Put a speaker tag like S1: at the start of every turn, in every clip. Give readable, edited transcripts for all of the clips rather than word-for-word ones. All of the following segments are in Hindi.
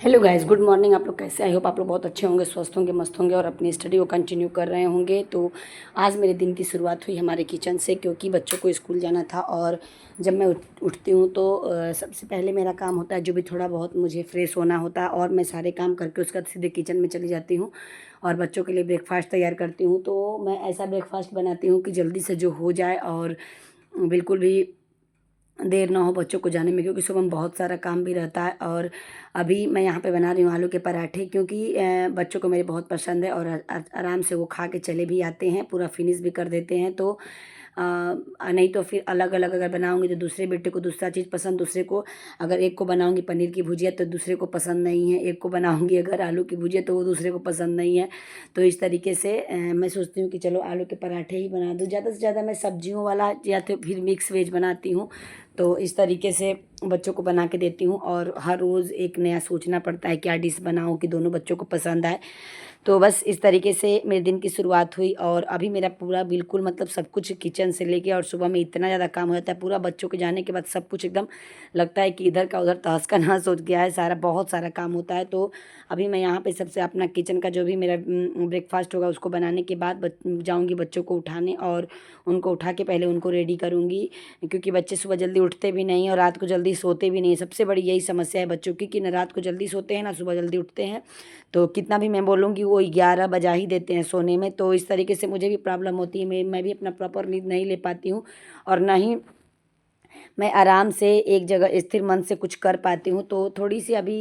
S1: Hello guys, good morning. आप लोग कैसे? आई होप आप लोग बहुत अच्छे होंगे, स्वस्थ होंगे, मस्त होंगे और अपनी स्टडी को कंटिन्यू कर रहे होंगे। तो आज मेरे दिन की शुरुआत हुई हमारे किचन से, क्योंकि बच्चों को स्कूल जाना था। और जब मैं उठती हूँ तो सबसे पहले मेरा काम होता है जो भी थोड़ा बहुत मुझे फ्रेश होना होता है, और मैं सारे काम करके उसके बाद सीधे किचन में चली जाती हूँ और बच्चों के लिए ब्रेकफास्ट तैयार करती हूँ। तो मैं ऐसा ब्रेकफास्ट बनाती हूँ कि जल्दी से जो हो जाए और बिल्कुल भी देर ना हो बच्चों को जाने में, क्योंकि सुबह में बहुत सारा काम भी रहता है। और अभी मैं यहाँ पे बना रही हूँ आलू के पराठे, क्योंकि बच्चों को मेरे बहुत पसंद है और आराम से वो खा के चले भी आते हैं, पूरा फिनिश भी कर देते हैं। तो नहीं तो फिर अलग अलग अगर बनाऊंगी तो दूसरे बेटे को दूसरा चीज़ पसंद, दूसरे को अगर एक को बनाऊंगी पनीर की भुजिया तो दूसरे को पसंद नहीं है, एक को बनाऊंगी अगर आलू की भुजिया तो वो दूसरे को पसंद नहीं है। तो इस तरीके से मैं सोचती हूँ कि चलो आलू के पराठे ही बना दूँ। ज़्यादा से ज़्यादा मैं सब्जियों वाला या तो फिर मिक्स वेज बनाती हूँ। तो इस तरीके से बच्चों को बना के देती हूँ, और हर रोज़ एक नया सोचना पड़ता है क्या डिश बनाऊँ कि दोनों बच्चों को पसंद आए। तो बस इस तरीके से मेरे दिन की शुरुआत हुई, और अभी मेरा पूरा बिल्कुल मतलब सब कुछ किचन से लेके, और सुबह में इतना ज़्यादा काम हो जाता है पूरा, बच्चों के जाने के बाद सब कुछ एकदम लगता है कि इधर का उधर तहस का नहस हो गया है, सारा बहुत सारा काम होता है। तो अभी मैं यहाँ पे सबसे अपना किचन का जो भी मेरा ब्रेकफास्ट होगा उसको बनाने के बाद जाऊँगी बच्चों को उठाने, और उनको उठा के पहले उनको रेडी करूँगी, क्योंकि बच्चे सुबह जल्दी उठते भी नहीं और रात को जल्दी सोते भी नहीं। सबसे बड़ी यही समस्या है बच्चों की कि ना रात को जल्दी सोते हैं ना सुबह जल्दी उठते हैं। तो कितना भी मैं बोलूँगी वो 11 बजा ही देते हैं सोने में। तो इस तरीके से मुझे भी प्रॉब्लम होती है, मैं भी अपना प्रॉपर नींद नहीं ले पाती हूँ, और ना ही मैं आराम से एक जगह स्थिर मन से कुछ कर पाती हूँ। तो थोड़ी सी अभी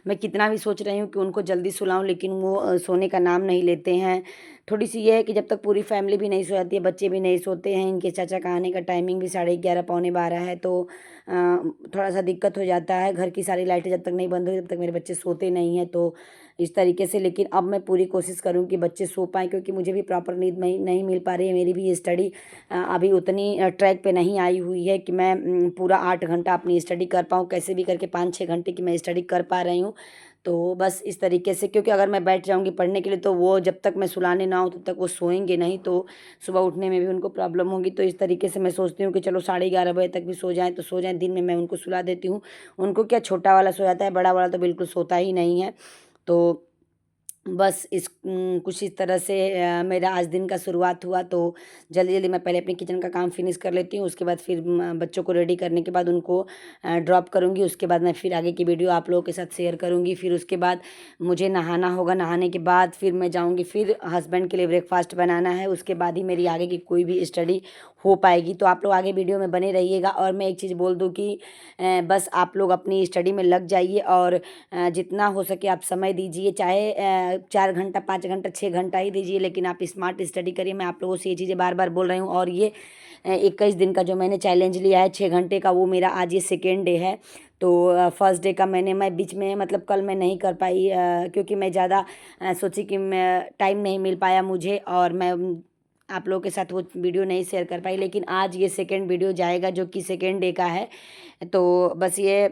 S1: मैं कितना भी सोच रही हूँ कि उनको जल्दी सुलाऊं, लेकिन वो सोने का नाम नहीं लेते हैं। थोड़ी सी ये है कि जब तक पूरी फैमिली भी नहीं सो जाती है, बच्चे भी नहीं सोते हैं, इनके चाचा का आने का टाइमिंग भी 11:30 पौने 12 है, तो थोड़ा सा दिक्कत हो जाता है। घर की सारी लाइटें जब तक नहीं बंद हुई तब तक मेरे बच्चे सोते नहीं हैं। तो इस तरीके से, लेकिन अब मैं पूरी कोशिश करूँ कि बच्चे सो पाएँ, क्योंकि मुझे भी प्रॉपर नींद नहीं मिल पा रही है। मेरी भी स्टडी अभी उतनी ट्रैक पे नहीं आई हुई है कि मैं पूरा 8 घंटा अपनी स्टडी कर पाऊँ। कैसे भी करके 5-6 घंटे की मैं स्टडी कर पा रही हूँ। तो बस इस तरीके से, क्योंकि अगर मैं बैठ जाऊँगी पढ़ने के लिए तो वो जब तक मैं सुलाने ना आऊँ तब तक वो सोएंगे नहीं, तो सुबह उठने में भी उनको प्रॉब्लम होगी। तो इस तरीके से मैं सोचती हूँ कि चलो 11:30 बजे तक भी सो जाएँ तो सो जाएँ। दिन में मैं उनको सुला देती हूँ। उनको क्या, छोटा वाला सो जाता है, बड़ा वाला तो बिल्कुल सोता ही नहीं है। तो बस कुछ इस तरह से मेरा आज दिन का शुरुआत हुआ। तो जल्दी जल्दी मैं पहले अपने किचन का काम फिनिश कर लेती हूँ, उसके बाद फिर बच्चों को रेडी करने के बाद उनको ड्रॉप करूँगी। उसके बाद मैं फिर आगे की वीडियो आप लोगों के साथ शेयर करूँगी। फिर उसके बाद मुझे नहाना होगा, नहाने के बाद फिर मैं जाऊँगी, फिर हस्बैंड के लिए ब्रेकफास्ट बनाना है। उसके बाद ही मेरी आगे की कोई भी स्टडी हो पाएगी। तो आप लोग आगे वीडियो में बने रहिएगा। और मैं एक चीज़ बोल दूँ कि बस आप लोग अपनी स्टडी में लग जाइए, और जितना हो सके आप समय दीजिए, चाहे 4 घंटा 5 घंटा 6 घंटा ही दीजिए, लेकिन आप स्मार्ट स्टडी करिए। मैं आप लोगों से ये चीज़ें बार बार बोल रही हूँ। और ये 21 दिन का जो मैंने चैलेंज लिया है 6 घंटे का, वो मेरा आज ये सेकेंड डे है। तो फर्स्ट डे का मैं बीच में मतलब कल मैं नहीं कर पाई, क्योंकि मैं ज़्यादा सोची कि मैं टाइम नहीं मिल पाया मुझे, और मैं आप लोगों के साथ वो वीडियो नहीं शेयर कर पाई। लेकिन आज ये सेकेंड वीडियो जाएगा जो कि सेकेंड डे का है। तो बस ये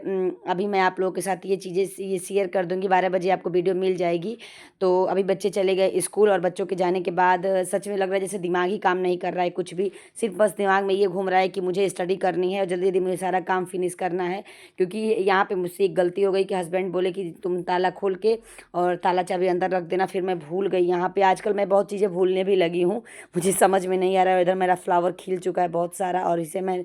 S1: अभी मैं आप लोगों के साथ ये चीज़ें ये शेयर कर दूंगी। 12 बजे आपको वीडियो मिल जाएगी। तो अभी बच्चे चले गए स्कूल, और बच्चों के जाने के बाद सच में लग रहा है जैसे दिमाग ही काम नहीं कर रहा है कुछ भी। सिर्फ बस दिमाग में ये घूम रहा है कि मुझे स्टडी करनी है और जल्दी जल्दी मुझे सारा काम फिनिश करना है। क्योंकि यहाँ पे मुझसे एक गलती हो गई कि हस्बैंड बोले कि तुम ताला खोल के और ताला चाबी अंदर रख देना, फिर मैं भूल गई। यहाँ पे आजकल मैं बहुत चीज़ें भूलने भी लगी हूँ, मुझे समझ में नहीं आ रहा है। इधर मेरा फ्लावर खिल चुका है बहुत सारा, और इसे मैं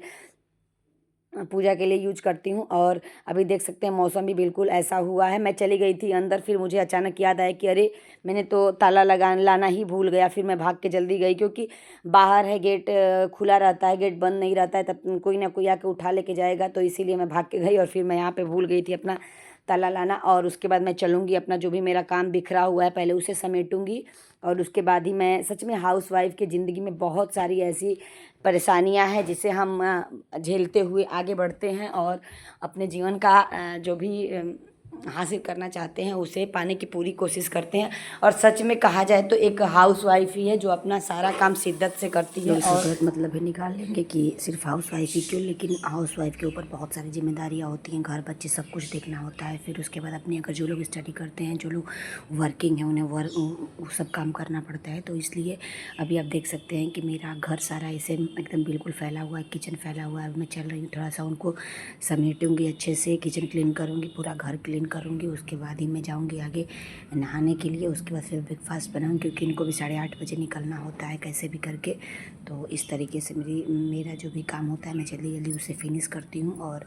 S1: पूजा के लिए यूज करती हूँ। और अभी देख सकते हैं मौसम भी बिल्कुल ऐसा हुआ है। मैं चली गई थी अंदर, फिर मुझे अचानक याद आया कि अरे मैंने तो ताला लगा लाना ही भूल गया। फिर मैं भाग के जल्दी गई, क्योंकि बाहर है गेट, खुला रहता है, गेट बंद नहीं रहता है, तब कोई ना कोई आके उठा लेके जाएगा। तो इसीलिए मैं भाग के गई, और फिर मैं यहाँ पे भूल गई थी अपना ताला लाना। और उसके बाद मैं चलूँगी, अपना जो भी मेरा काम बिखरा हुआ है पहले उसे समेटूंगी, और उसके बाद ही मैं सच में हाउसवाइफ की ज़िंदगी में बहुत सारी ऐसी परेशानियां हैं जिसे हम झेलते हुए आगे बढ़ते हैं, और अपने जीवन का जो भी हासिल करना चाहते हैं उसे पाने की पूरी कोशिश करते हैं। और सच में कहा जाए तो एक हाउसवाइफ ही है जो अपना सारा काम शिद्दत से करती है। और गलत मतलब भी निकाल लेंगे कि सिर्फ हाउसवाइफ ही क्यों, लेकिन हाउसवाइफ के ऊपर बहुत सारी जिम्मेदारियां होती हैं, घर बच्चे सब कुछ देखना होता है। फिर उसके बाद अपने अगर जो लोग स्टडी करते हैं, जो लोग वर्किंग हैं, उन्हें वो सब काम करना पड़ता है। तो इसलिए अभी आप देख सकते हैं कि मेरा घर सारा ऐसे एकदम बिल्कुल फैला हुआ है, किचन फैला हुआ है। मैं चल रही हूँ, थोड़ा सा उनको समेटूंगी अच्छे से, किचन क्लीन करूँगी, पूरा घर क्लीन करूँगी, उसके बाद ही मैं जाऊँगी आगे नहाने के लिए। उसके बाद फिर ब्रेकफास्ट बनाऊँगी क्योंकि इनको भी 8:30 बजे निकलना होता है कैसे भी करके। तो इस तरीके से मेरा जो भी काम होता है मैं जल्दी जल्दी उसे फिनिश करती हूँ। और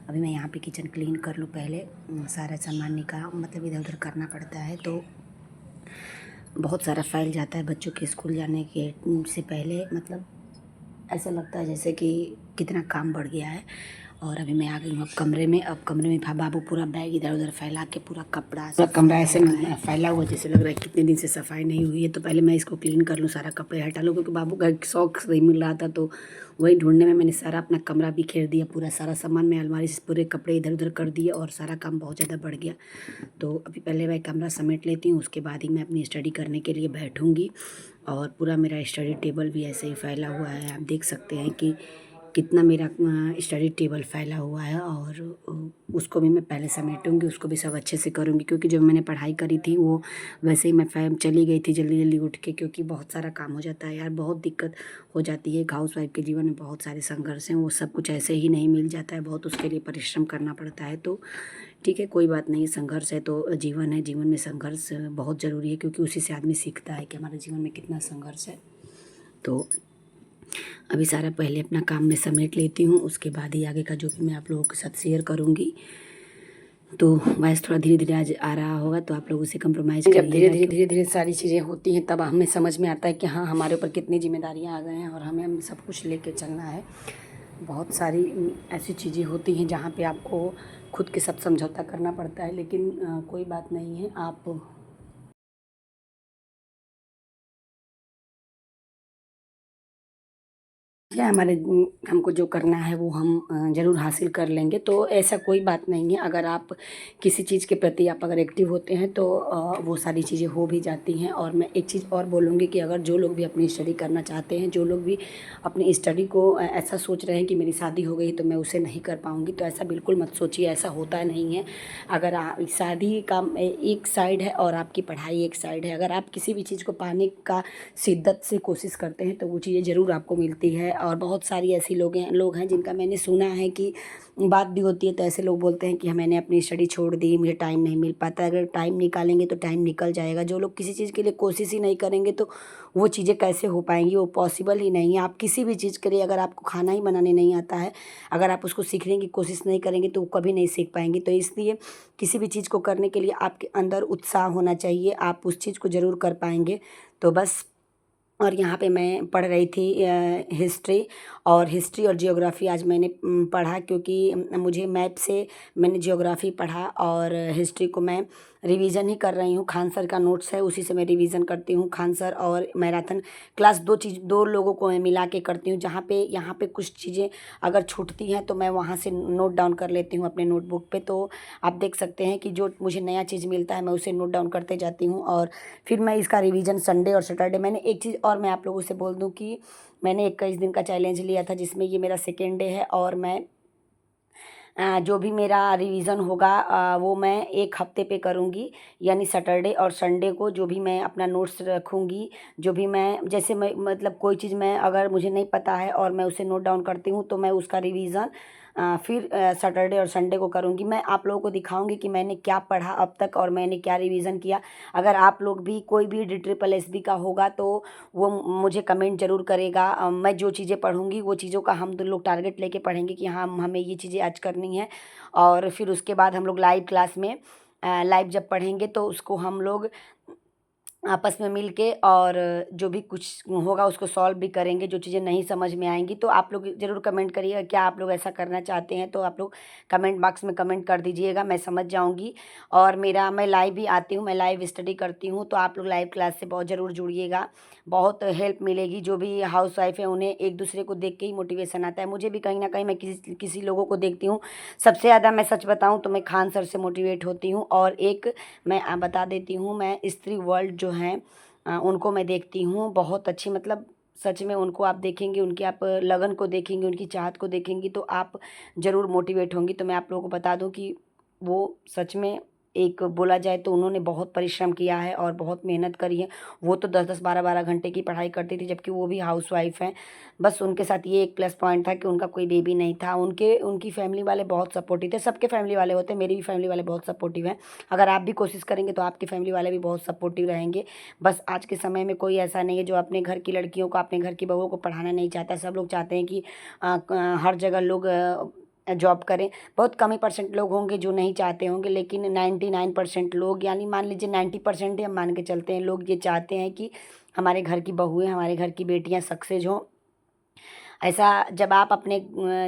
S1: अभी मैं यहाँ पे किचन क्लीन कर लूँ पहले, सारा सामान मतलब इधर उधर करना पड़ता है। तो बहुत सारा फैल जाता है बच्चों के स्कूल जाने के से पहले, मतलब ऐसा लगता है जैसे कि कितना काम बढ़ गया है। और अभी मैं आ गई हूँ अब कमरे में। अब कमरे में बाबू पूरा बैग इधर उधर फैला के पूरा कमरा ऐसे फैला हुआ जैसे लग रहा है कितने दिन से सफाई नहीं हुई है। तो पहले मैं इसको क्लीन कर लूँ, सारा कपड़े हटा लूँ, क्योंकि बाबू का एक शौक नहीं मिल रहा था। तो वही ढूंढने में मैंने सारा अपना कमरा बिखेर दिया, पूरा सारा सामान मैं अलमारी से पूरे कपड़े इधर उधर कर दिए और सारा काम बहुत ज़्यादा बढ़ गया। तो अभी पहले मैं कमरा समेट लेती हूँ, उसके बाद ही मैं अपनी स्टडी करने के लिए बैठूँगी। और पूरा मेरा स्टडी टेबल भी ऐसे ही फैला हुआ है, आप देख सकते हैं कि कितना मेरा स्टडी टेबल फैला हुआ है। और उसको भी मैं पहले समेटूंगी, उसको भी सब अच्छे से करूँगी, क्योंकि जब मैंने पढ़ाई करी थी वो वैसे ही मैं चली गई थी जल्दी जल्दी उठ के, क्योंकि बहुत सारा काम हो जाता है यार, बहुत दिक्कत हो जाती है। एक हाउस वाइफ के जीवन में बहुत सारे संघर्ष हैं, वो सब कुछ ऐसे ही नहीं मिल जाता है, बहुत उसके लिए परिश्रम करना पड़ता है। तो ठीक है, कोई बात नहीं, संघर्ष है तो जीवन है, जीवन में संघर्ष बहुत ज़रूरी है, क्योंकि उसी से आदमी सीखता है कि हमारे जीवन में कितना संघर्ष है। तो अभी सारा पहले अपना काम में समेट लेती हूँ, उसके बाद ही आगे का जो भी मैं आप लोगों के साथ शेयर करूँगी। तो वॉइस थोड़ा धीरे धीरे आज आ रहा होगा, तो आप लोग उसे कंप्रोमाइज़ करिएगा। जब धीरे धीरे सारी चीज़ें होती हैं तब हमें समझ में आता है कि हाँ, हमारे ऊपर कितनी जिम्मेदारियाँ आ गए हैं और हमें सब कुछ लेके चलना है। बहुत सारी ऐसी चीज़ें होती हैं जहाँ पे आपको खुद के साथ समझौता करना पड़ता है, लेकिन कोई बात नहीं है। आप क्या हमारे हमको जो करना है वो हम ज़रूर हासिल कर लेंगे। तो ऐसा कोई बात नहीं है, अगर आप किसी चीज़ के प्रति आप अगर एक्टिव होते हैं तो वो सारी चीज़ें हो भी जाती हैं। और मैं एक चीज़ और बोलूँगी कि अगर जो लोग भी अपनी स्टडी करना चाहते हैं, जो लोग भी अपनी स्टडी को ऐसा सोच रहे हैं कि मेरी शादी हो गई तो मैं उसे नहीं कर पाऊँगी, तो ऐसा बिल्कुल मत सोचिए, ऐसा होता नहीं है। अगर शादी का एक साइड है और आपकी पढ़ाई एक साइड है। अगर आप किसी भी चीज़ को पाने का शिद्दत से कोशिश करते हैं तो वो चीज़ें ज़रूर आपको मिलती है। और बहुत सारी ऐसी लोग हैं जिनका मैंने सुना है कि बात भी होती है, तो ऐसे लोग बोलते हैं कि मैंने अपनी स्टडी छोड़ दी, मुझे टाइम नहीं मिल पाता। अगर टाइम निकालेंगे तो टाइम निकल जाएगा। जो लोग किसी चीज़ के लिए कोशिश ही नहीं करेंगे तो वो चीज़ें कैसे हो पाएंगी, वो पॉसिबल ही नहीं है। आप किसी भी चीज़ के लिए, अगर आपको खाना ही बनाने नहीं आता है, अगर आप उसको सीखने की कोशिश नहीं करेंगे तो वो कभी नहीं सीख पाएंगे। तो इसलिए किसी भी चीज़ को करने के लिए आपके अंदर उत्साह होना चाहिए, आप उस चीज़ को ज़रूर कर पाएंगे। तो बस। और यहाँ पे मैं पढ़ रही थी हिस्ट्री और जियोग्राफी आज मैंने पढ़ा, क्योंकि मुझे मैथ से मैंने जियोग्राफी पढ़ा और हिस्ट्री को मैं रिवीजन ही कर रही हूँ। खान सर का नोट्स है, उसी से मैं रिवीजन करती हूँ। खान सर और मैराथन क्लास दो लोगों को मैं मिला के करती हूँ। जहाँ पे यहाँ पे कुछ चीज़ें अगर छूटती हैं तो मैं वहाँ से नोट डाउन कर लेती हूँ अपने नोटबुक पे। तो आप देख सकते हैं कि जो मुझे नया चीज़ मिलता है मैं उसे नोट डाउन करते जाती हूँ और फिर मैं इसका रिवीजन संडे और सैटरडे। मैंने एक चीज़ और मैं आप लोगों से बोल दूं कि मैंने 21 दिन का चैलेंज लिया था, जिसमें ये मेरा सेकेंड डे है। और मैं जो भी मेरा रिवीजन होगा वो मैं एक हफ्ते पे करूँगी, यानी सैटरडे और संडे को जो भी मैं अपना नोट्स रखूँगी, जो भी मैं जैसे मैं मतलब कोई चीज़ मैं अगर मुझे नहीं पता है और मैं उसे नोट डाउन करती हूँ तो मैं उसका रिवीजन फिर सैटरडे और संडे को करूँगी। मैं आप लोगों को दिखाऊंगी कि मैंने क्या पढ़ा अब तक और मैंने क्या रिवीजन किया। अगर आप लोग भी कोई भी DSSS का होगा तो वो मुझे कमेंट ज़रूर करेगा। मैं जो चीज़ें पढ़ूंगी वो चीज़ों का हम दो लोग टारगेट लेके पढ़ेंगे कि हाँ हमें ये चीज़ें आज करनी है। और फिर उसके बाद हम लोग लाइव क्लास में लाइव जब पढ़ेंगे तो उसको हम लोग आपस में मिल के और जो भी कुछ होगा उसको सॉल्व भी करेंगे। जो चीज़ें नहीं समझ में आएंगी तो आप लोग ज़रूर कमेंट करिएगा, क्या आप लोग ऐसा करना चाहते हैं तो आप लोग कमेंट बॉक्स में कमेंट कर दीजिएगा, मैं समझ जाऊंगी। और मैं लाइव भी आती हूँ, मैं लाइव स्टडी करती हूँ, तो आप लोग लाइव क्लास से बहुत ज़रूर जुड़िएगा, बहुत हेल्प मिलेगी। जो भी हाउस वाइफ है उन्हें एक दूसरे को देख के ही मोटिवेशन आता है। मुझे भी कहीं ना कहीं मैं किसी लोगों को देखती हूँ, सबसे ज़्यादा मैं सच बताऊँ तो मैं खान सर से मोटिवेट होती हूँ। और एक मैं बता देती हूँ, मैं स्त्री वर्ल्ड जो हैं उनको मैं देखती हूँ, बहुत अच्छी, मतलब सच में उनको आप देखेंगे, उनकी आप लगन को देखेंगे, उनकी चाहत को देखेंगी तो आप ज़रूर मोटिवेट होंगी। तो मैं आप लोगों को बता दूं कि वो सच में एक बोला जाए तो उन्होंने बहुत परिश्रम किया है और बहुत मेहनत करी है। वो तो 10-10 12-12 घंटे की पढ़ाई करती थी, जबकि वो भी हाउसवाइफ हैं। बस उनके साथ ये एक प्लस पॉइंट था कि उनका कोई बेबी नहीं था। उनकी फैमिली वाले बहुत सपोर्टिव थे। सबके फैमिली वाले होते हैं, मेरी भी फैमिली वाले बहुत सपोर्टिव हैं। अगर आप भी कोशिश करेंगे तो आपकी फैमिली वाले भी बहुत सपोर्टिव रहेंगे। बस आज के समय में कोई ऐसा नहीं है जो अपने घर की लड़कियों को, अपने घर की बहुओं को पढ़ाना नहीं चाहता। सब लोग चाहते हैं कि हर जगह लोग जॉब करें। बहुत कम ही परसेंट लोग होंगे जो नहीं चाहते होंगे, लेकिन 99% लोग, यानी मान लीजिए 90% ही हम मान के चलते हैं, लोग ये चाहते हैं कि हमारे घर की बहुएं, हमारे घर की बेटियां सक्सेस हों। ऐसा जब आप अपने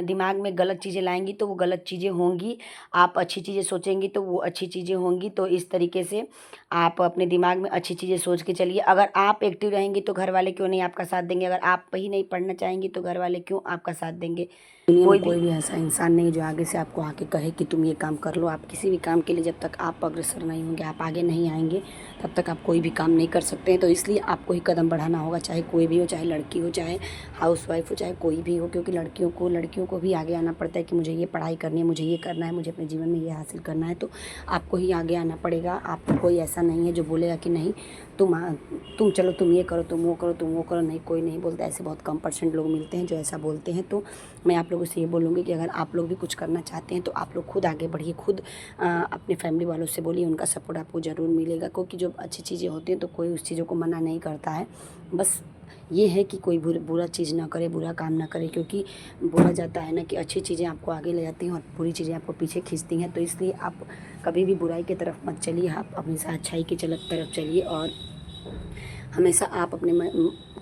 S1: दिमाग में गलत चीज़ें लाएंगी तो वो गलत चीज़ें होंगी। आप अच्छी चीज़ें सोचेंगी तो वो अच्छी चीज़ें होंगी। तो इस तरीके से आप अपने दिमाग में अच्छी चीज़ें सोच के चलिए। अगर आप एक्टिव रहेंगी तो घर वाले क्यों नहीं आपका साथ देंगे। अगर आप ही नहीं पढ़ना चाहेंगी तो घर वाले क्यों आपका साथ देंगे। दुनिया में कोई भी ऐसा इंसान नहीं है जो आगे से आपको आके कहे कि तुम ये काम कर लो। आप किसी भी काम के लिए जब तक आप अग्रसर नहीं होंगे, आप आगे नहीं आएंगे, तब तक आप कोई भी काम नहीं कर सकते हैं। तो इसलिए आपको ही कदम बढ़ाना होगा, चाहे कोई भी हो, चाहे लड़की हो, चाहे हाउसवाइफ हो, चाहे कोई भी हो। क्योंकि लड़कियों को भी आगे आना पड़ता है कि मुझे ये पढ़ाई करनी है, मुझे ये करना है, मुझे अपने जीवन में ये हासिल करना है। तो आपको ही आगे आना पड़ेगा। आपको कोई ऐसा नहीं है जो बोलेगा कि नहीं तुम चलो, तुम ये करो, तुम वो करो, तुम वो करो। नहीं, कोई नहीं बोलता। ऐसे बहुत कम परसेंट लोग मिलते हैं जो ऐसा बोलते हैं। तो मैं आप लोगों से ये बोलूँगी कि अगर आप लोग भी कुछ करना चाहते हैं तो आप लोग खुद आगे बढ़िए, खुद अपने फैमिली वालों से बोलिए, उनका सपोर्ट आपको ज़रूर मिलेगा। क्योंकि जो अच्छी चीज़ें होती हैं तो कोई उस चीज़ों को मना नहीं करता है। बस ये है कि कोई बुरा चीज़ ना करे, बुरा काम ना करे। क्योंकि बोला जाता है ना कि अच्छी चीज़ें आपको आगे ले जाती हैं और बुरी चीज़ें आपको पीछे खींचती हैं। तो इसलिए आप कभी भी बुराई की तरफ मत चलिए, आप हमेशा अच्छाई की तरफ चलिए और हमेशा आप अपने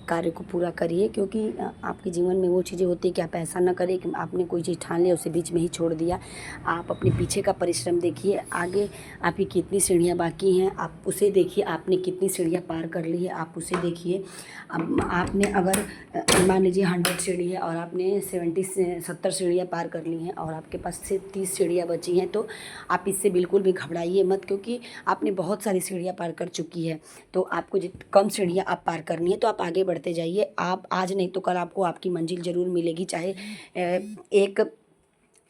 S1: कार्य को पूरा करिए। क्योंकि आपके जीवन में वो चीज़ें होती है कि आप ऐसा ना करें कि आपने कोई चीज़ ठान लिया, उसे बीच में ही छोड़ दिया। आप अपने पीछे का परिश्रम देखिए, आगे आपकी कितनी सीढ़ियाँ बाकी हैं, आप उसे देखिए। आपने कितनी सीढ़ियाँ पार कर ली है, आप उसे देखिए। अब आपने अगर मान लीजिए 100 सीढ़ी है और आपने 70 सीढ़ियाँ पार कर ली हैं और आपके पास से 30 सीढ़ियाँ बची हैं, तो आप इससे बिल्कुल भी घबराइए मत। क्योंकि आपने बहुत सारी सीढ़ियाँ पार कर चुकी है। तो आपको कम सीढ़ियाँ आप पार करनी है, तो आप आगे बढ़ते जाइए। आप आज नहीं तो कल आपको आपकी मंजिल ज़रूर मिलेगी। चाहे 1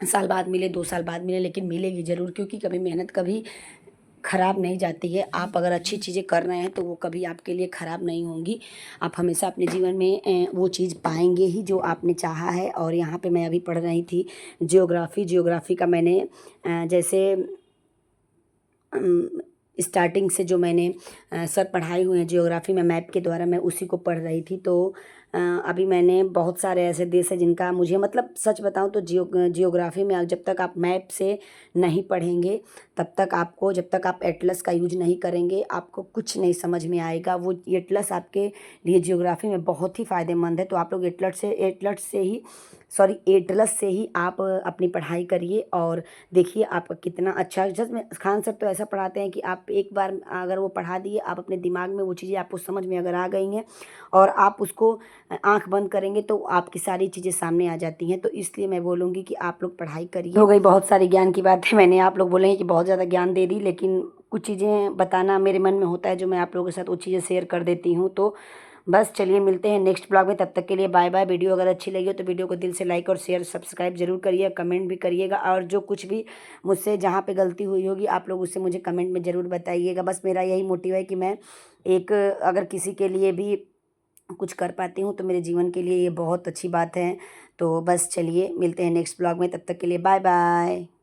S1: साल बाद मिले, 2 साल बाद मिले, लेकिन मिलेगी ज़रूर। क्योंकि कभी मेहनत कभी ख़राब नहीं जाती है। आप अगर अच्छी चीज़ें कर रहे हैं तो वो कभी आपके लिए ख़राब नहीं होंगी। आप हमेशा अपने जीवन में वो चीज़ पाएंगे ही जो आपने चाहा है। और यहाँ पे मैं अभी पढ़ रही थी जियोग्राफ़ी का। मैंने जैसे स्टार्टिंग से जो मैंने सर पढ़ाई हुई है जियोग्राफी में मैप के द्वारा, मैं उसी को पढ़ रही थी। तो अभी मैंने बहुत सारे ऐसे देश हैं जिनका मुझे, मतलब सच बताऊं तो जियोग्राफी में जब तक आप मैप से नहीं पढ़ेंगे, तब तक आपको, जब तक आप एटलस का यूज नहीं करेंगे, आपको कुछ नहीं समझ में आएगा। वो एटलस आपके लिए जियोग्राफी में बहुत ही फ़ायदेमंद है। तो आप लोग एटलस से ही आप अपनी पढ़ाई करिए और देखिए आपका कितना अच्छा। जस्ट में खान सर तो ऐसा पढ़ाते हैं कि आप एक बार अगर वो पढ़ा दिए, आप अपने दिमाग में वो चीज़ें आपको समझ में अगर आ गई हैं और आप उसको आंख बंद करेंगे तो आपकी सारी चीज़ें सामने आ जाती हैं। तो इसलिए मैं बोलूँगी कि आप लोग पढ़ाई करिए। हो गई बहुत सारी ज्ञान की बातें, मैंने आप लोग बोलेंगे कि बहुत ज़्यादा ज्ञान दे दी, लेकिन कुछ चीज़ें बताना मेरे मन में होता है जो मैं आप लोगों के साथ वो चीज़ें शेयर कर देती हूँ। तो बस चलिए, मिलते हैं नेक्स्ट ब्लॉग में। तब तक के लिए बाय बाय। वीडियो अगर अच्छी लगी हो तो वीडियो को दिल से लाइक और शेयर सब्सक्राइब जरूर करिए, कमेंट भी करिएगा। और जो कुछ भी मुझसे जहाँ पे गलती हुई होगी आप लोग उससे मुझे कमेंट में ज़रूर बताइएगा। बस मेरा यही मोटिव है कि मैं अगर किसी के लिए भी कुछ कर पाती हूँ तो मेरे जीवन के लिए ये बहुत अच्छी बात है। तो बस चलिए, मिलते हैं नेक्स्ट ब्लॉग में। तब तक के लिए बाय बाय।